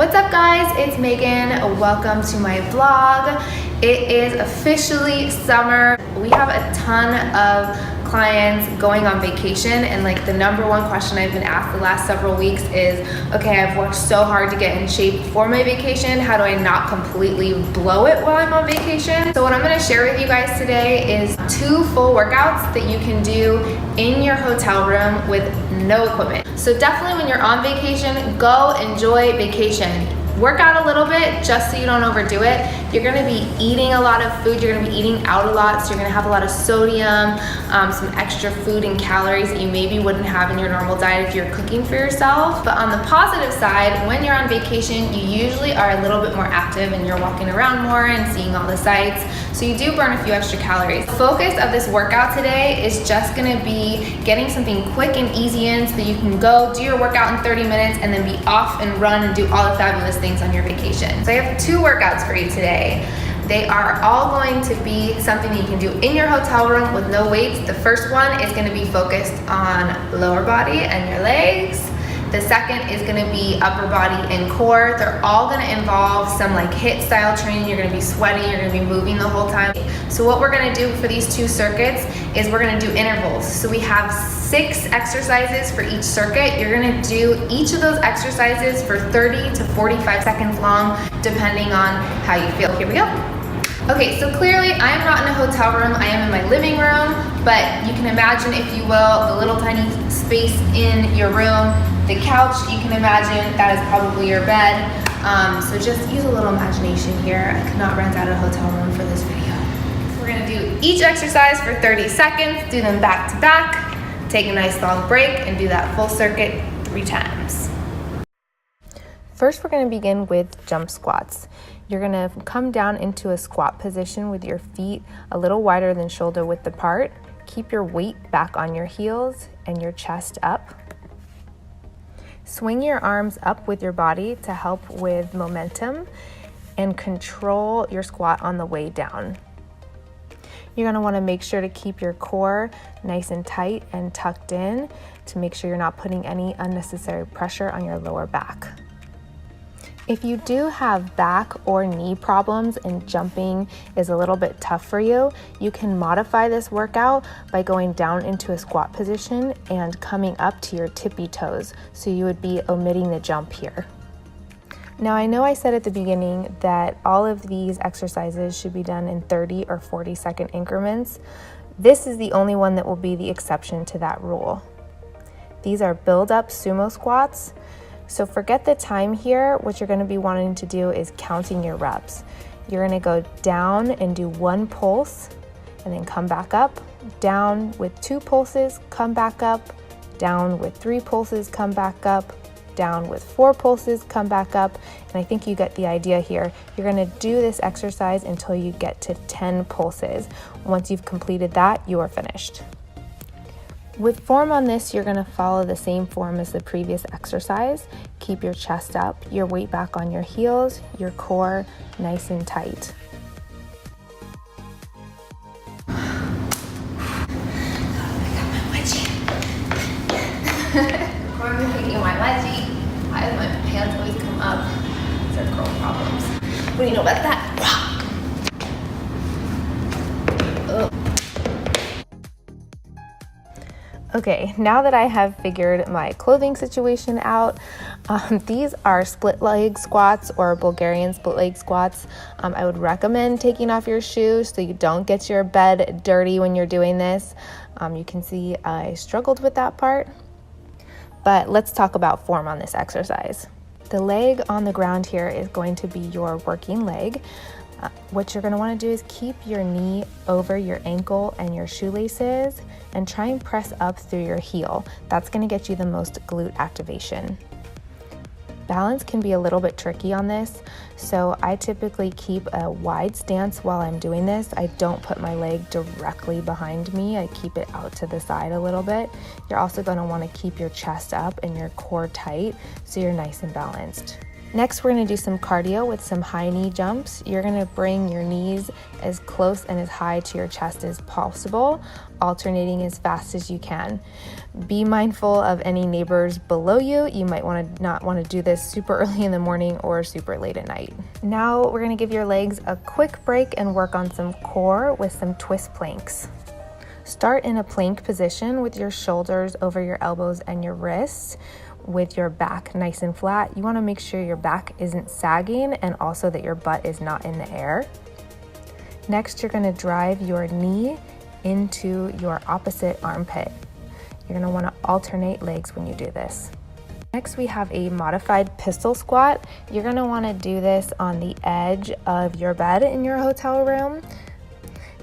What's up guys, it's Megan. Welcome to my vlog. It is officially summer. We have a ton of clients going on vacation, and like the number one question I've been asked the last several weeks is, okay, I've worked so hard to get in shape for my vacation. How do I not completely blow it while I'm on vacation? So what I'm gonna share with you guys today is 2 full workouts that you can do in your hotel room with no equipment. So definitely when you're on vacation, go enjoy vacation. Work out a little bit just so you don't overdo it. You're gonna be eating a lot of food, you're gonna be eating out a lot, so you're gonna have a lot of sodium, some extra food and calories that you maybe wouldn't have in your normal diet if you're cooking for yourself. But on the positive side, when you're on vacation, you usually are a little bit more active and you're walking around more and seeing all the sights, so you do burn a few extra calories. The focus of this workout today is just gonna be getting something quick and easy in so that you can go do your workout in 30 minutes and then be off and run and do all the fabulous things on your vacation. So I have 2 workouts for you today. They are all going to be something that you can do in your hotel room with no weights. The first one is going to be focused on lower body and your legs. The second is going to be upper body and core. They're all going to involve some like HIIT style training. You're going to be sweating, you're going to be moving the whole time. So what we're going to do for these 2 circuits is we're going to do intervals. So we have 6 exercises for each circuit. You're going to do each of those exercises for 30 to 45 seconds long, depending on how you feel. Here we go. Okay, so clearly I am not in a hotel room, I am in my living room, but you can imagine, if you will, the little tiny space in your room, the couch, you can imagine that is probably your bed. So just use a little imagination here. I could not rent out a hotel room for this video. We're gonna do each exercise for 30 seconds, do them back to back, take a nice long break, and do that full circuit 3 times. First, we're gonna begin with jump squats. You're gonna come down into a squat position with your feet a little wider than shoulder width apart. Keep your weight back on your heels and your chest up. Swing your arms up with your body to help with momentum and control your squat on the way down. You're gonna wanna make sure to keep your core nice and tight and tucked in to make sure you're not putting any unnecessary pressure on your lower back. If you do have back or knee problems and jumping is a little bit tough for you, you can modify this workout by going down into a squat position and coming up to your tippy toes. So you would be omitting the jump here. Now I know I said at the beginning that all of these exercises should be done in 30 or 40 second increments. This is the only one that will be the exception to that rule. These are build-up sumo squats. So forget the time here. What you're gonna be wanting to do is counting your reps. You're gonna go down and do 1 pulse and then come back up, down with 2 pulses, come back up, down with 3 pulses, come back up, down with 4 pulses, come back up. And I think you get the idea here. You're gonna do this exercise until you get to 10 pulses. Once you've completed that, you are finished. With form on this, you're gonna follow the same form as the previous exercise. Keep your chest up, your weight back on your heels, your core nice and tight. I got my wedgie. I'm taking my wedgie. Why does my pants always come up? These are curl problems. What do you know about that? Ugh. Okay, now that I have figured my clothing situation out, these are split leg squats or Bulgarian split leg squats. I would recommend taking off your shoes so you don't get your bed dirty when you're doing this. You can see I struggled with that part, but let's talk about form on this exercise. The leg on the ground here is going to be your working leg. What you're going to want to do is keep your knee over your ankle and your shoelaces and try and press up through your heel. That's going to get you the most glute activation. Balance can be a little bit tricky on this, so I typically keep a wide stance while I'm doing this. I don't put my leg directly behind me. I keep it out to the side a little bit. You're also going to want to keep your chest up and your core tight so you're nice and balanced. Next, we're gonna do some cardio with some high knee jumps. You're gonna bring your knees as close and as high to your chest as possible, alternating as fast as you can. Be mindful of any neighbors below you. You might not wanna do this super early in the morning or super late at night. Now, we're gonna give your legs a quick break and work on some core with some twist planks. Start in a plank position with your shoulders over your elbows and your wrists, with your back nice and flat. You want to make sure your back isn't sagging and also that your butt is not in the air. Next, you're going to drive your knee into your opposite armpit. You're going to want to alternate legs when you do this. Next, we have a modified pistol squat. You're going to want to do this on the edge of your bed in your hotel room.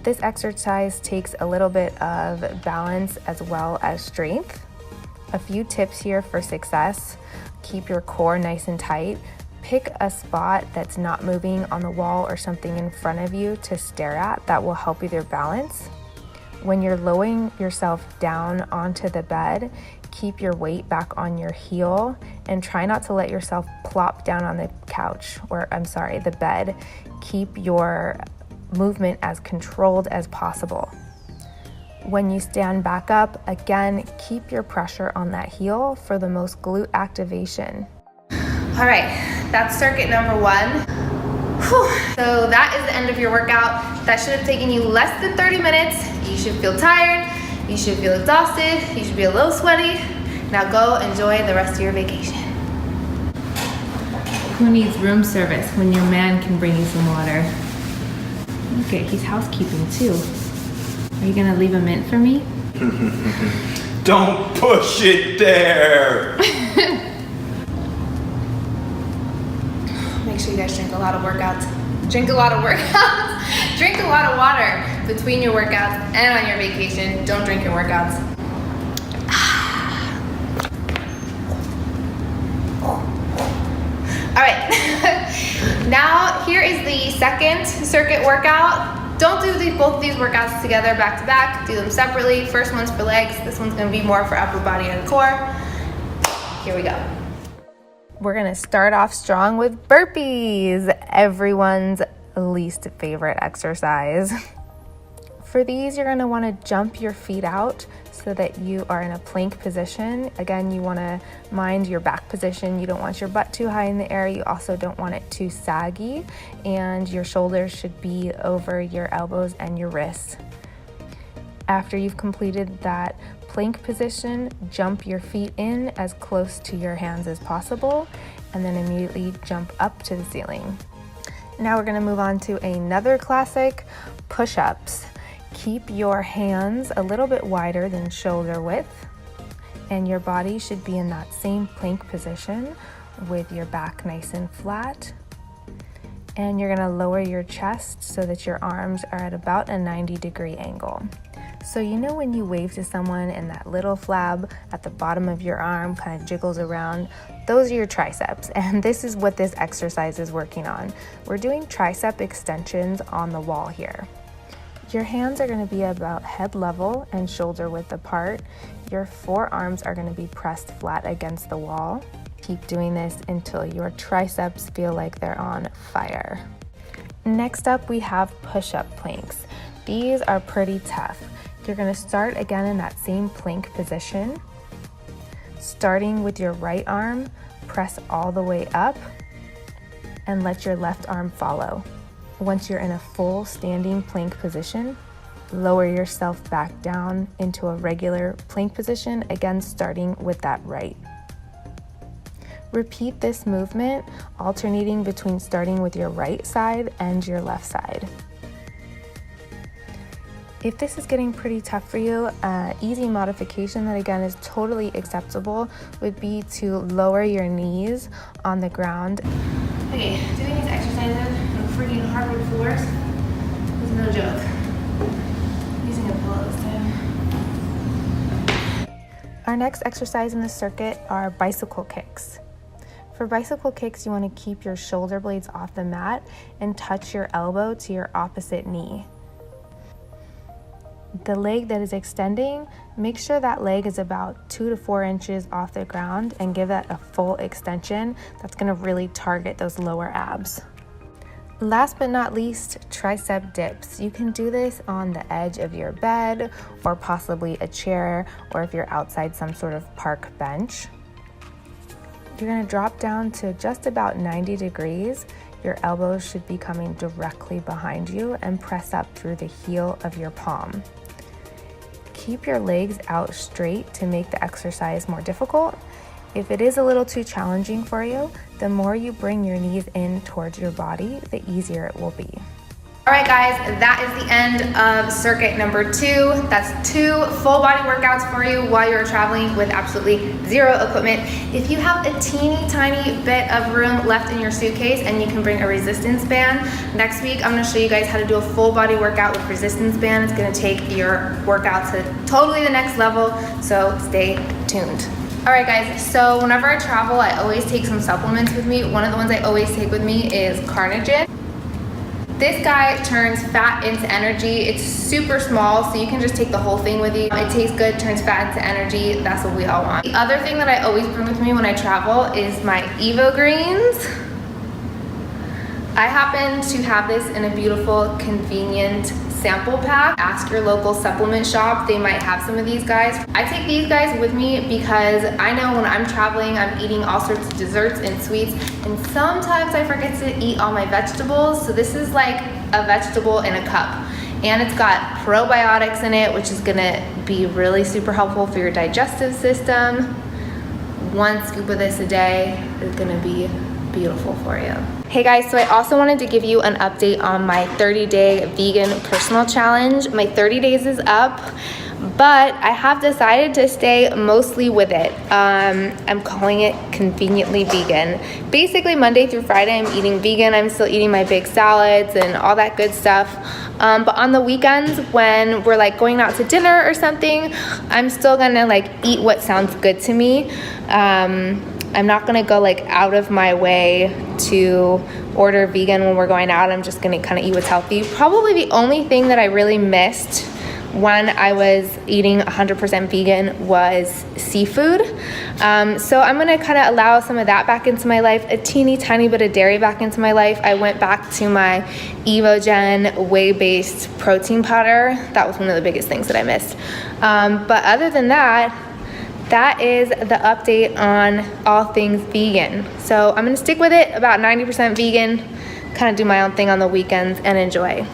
This exercise takes a little bit of balance as well as strength. A few tips here for success. Keep your core nice and tight. Pick a spot that's not moving on the wall or something in front of you to stare at. That will help with your balance. When you're lowering yourself down onto the bed, keep your weight back on your heel and try not to let yourself plop down on the the bed. Keep your movement as controlled as possible. When you stand back up, again, keep your pressure on that heel for the most glute activation. All right, that's circuit number 1. Whew. So that is the end of your workout. That should have taken you less than 30 minutes. You should feel tired, you should feel exhausted, you should be a little sweaty. Now go enjoy the rest of your vacation. Who needs room service when your man can bring you some water? Okay, he's housekeeping too. Are you gonna leave a mint for me? Don't push it there! Make sure you guys drink a lot of workouts. Drink a lot of workouts. Drink a lot of water between your workouts and on your vacation. Don't drink your workouts. All right. Now here is the second circuit workout. Don't do both of these workouts together back to back. Do them separately. First one's for legs. This one's gonna be more for upper body and core. Here we go. We're gonna start off strong with burpees, everyone's least favorite exercise. For these, you're gonna wanna jump your feet out so that you are in a plank position. Again, you wanna mind your back position. You don't want your butt too high in the air. You also don't want it too saggy, and your shoulders should be over your elbows and your wrists. After you've completed that plank position, jump your feet in as close to your hands as possible, and then immediately jump up to the ceiling. Now we're gonna move on to another classic, push-ups. Keep your hands a little bit wider than shoulder width, and your body should be in that same plank position with your back nice and flat. And you're gonna lower your chest so that your arms are at about a 90-degree angle. So you know when you wave to someone and that little flab at the bottom of your arm kind of jiggles around? Those are your triceps, and this is what this exercise is working on. We're doing tricep extensions on the wall here. Your hands are going to be about head level and shoulder width apart. Your forearms are going to be pressed flat against the wall. Keep doing this until your triceps feel like they're on fire. Next up, we have push-up planks. These are pretty tough. You're going to start again in that same plank position. Starting with your right arm, press all the way up and let your left arm follow. Once you're in a full standing plank position, lower yourself back down into a regular plank position, again starting with that right. Repeat this movement, alternating between starting with your right side and your left side. If this is getting pretty tough for you, easy modification that again is totally acceptable would be to lower your knees on the ground. Okay, doing these exercises on freaking hardwood floors is no joke. I'm using a pillow this time. Our next exercise in the circuit are bicycle kicks. For bicycle kicks, you want to keep your shoulder blades off the mat and touch your elbow to your opposite knee. The leg that is extending, make sure that leg is about 2 to 4 inches off the ground and give that a full extension. That's gonna really target those lower abs. Last but not least, tricep dips. You can do this on the edge of your bed or possibly a chair, or if you're outside some sort of park bench. You're gonna drop down to just about 90 degrees. Your elbows should be coming directly behind you and press up through the heel of your palm. Keep your legs out straight to make the exercise more difficult. If it is a little too challenging for you, the more you bring your knees in towards your body, the easier it will be. All right, guys, that is the end of circuit number 2. That's 2 full body workouts for you while you're traveling with absolutely zero equipment. If you have a teeny tiny bit of room left in your suitcase and you can bring a resistance band, next week I'm gonna show you guys how to do a full body workout with resistance band. It's gonna take your workout to totally the next level, so stay tuned. All right, guys, so whenever I travel, I always take some supplements with me. One of the ones I always take with me is Carnitine. This guy turns fat into energy. It's super small, so you can just take the whole thing with you. It tastes good, turns fat into energy. That's what we all want. The other thing that I always bring with me when I travel is my Evo Greens. I happen to have this in a beautiful, convenient sample pack. Ask your local supplement shop. They might have some of these guys. I take these guys with me because I know when I'm traveling, I'm eating all sorts of desserts and sweets, and sometimes I forget to eat all my vegetables. So this is like a vegetable in a cup. And it's got probiotics in it, which is gonna be really super helpful for your digestive system. 1 scoop of this a day is gonna be beautiful for you. Hey guys, so I also wanted to give you an update on my 30-day vegan personal challenge. My 30 days is up, but I have decided to stay mostly with it. I'm calling it conveniently vegan. Basically Monday through Friday I'm eating vegan. I'm still eating my big salads and all that good stuff. But on the weekends when we're like going out to dinner or something, I'm still gonna like eat what sounds good to me. I'm not gonna go like out of my way to order vegan when we're going out. I'm just gonna kind of eat what's healthy. Probably the only thing that I really missed when I was eating 100% vegan was seafood. So I'm gonna kind of allow some of that back into my life, a teeny tiny bit of dairy back into my life. I went back to my Evogen whey-based protein powder. That was one of the biggest things that I missed. But other than that, that is the update on all things vegan. So I'm gonna stick with it, about 90% vegan, kind of do my own thing on the weekends and enjoy.